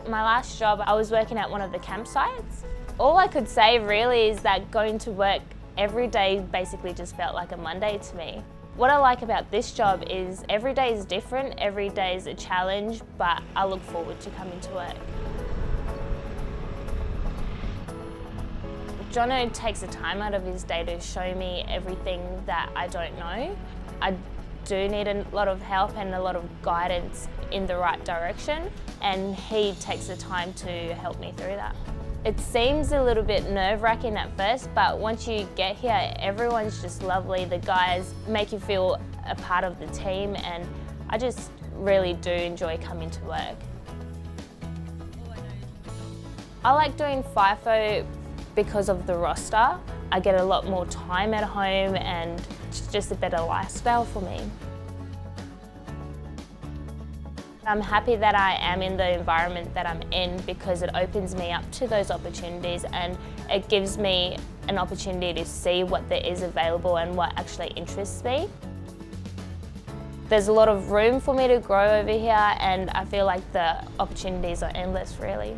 My last job, I was working at one of the campsites. All I could say really is that going to work every day basically just felt like a Monday to me. What I like about this job is every day is different, every day is a challenge, but I look forward to coming to work. Jono takes the time out of his day to show me everything that I don't know. I do need a lot of help and a lot of guidance in the right direction, and he takes the time to help me through that. It seems a little bit nerve-wracking at first, but once you get here, everyone's just lovely. The guys make you feel a part of the team, and I just really do enjoy coming to work. I like doing FIFO because of the roster. I get a lot more time at home and it's just a better lifestyle for me. I'm happy that I am in the environment that I'm in because it opens me up to those opportunities, and it gives me an opportunity to see what there is available and what actually interests me. There's a lot of room for me to grow over here, and I feel like the opportunities are endless, really.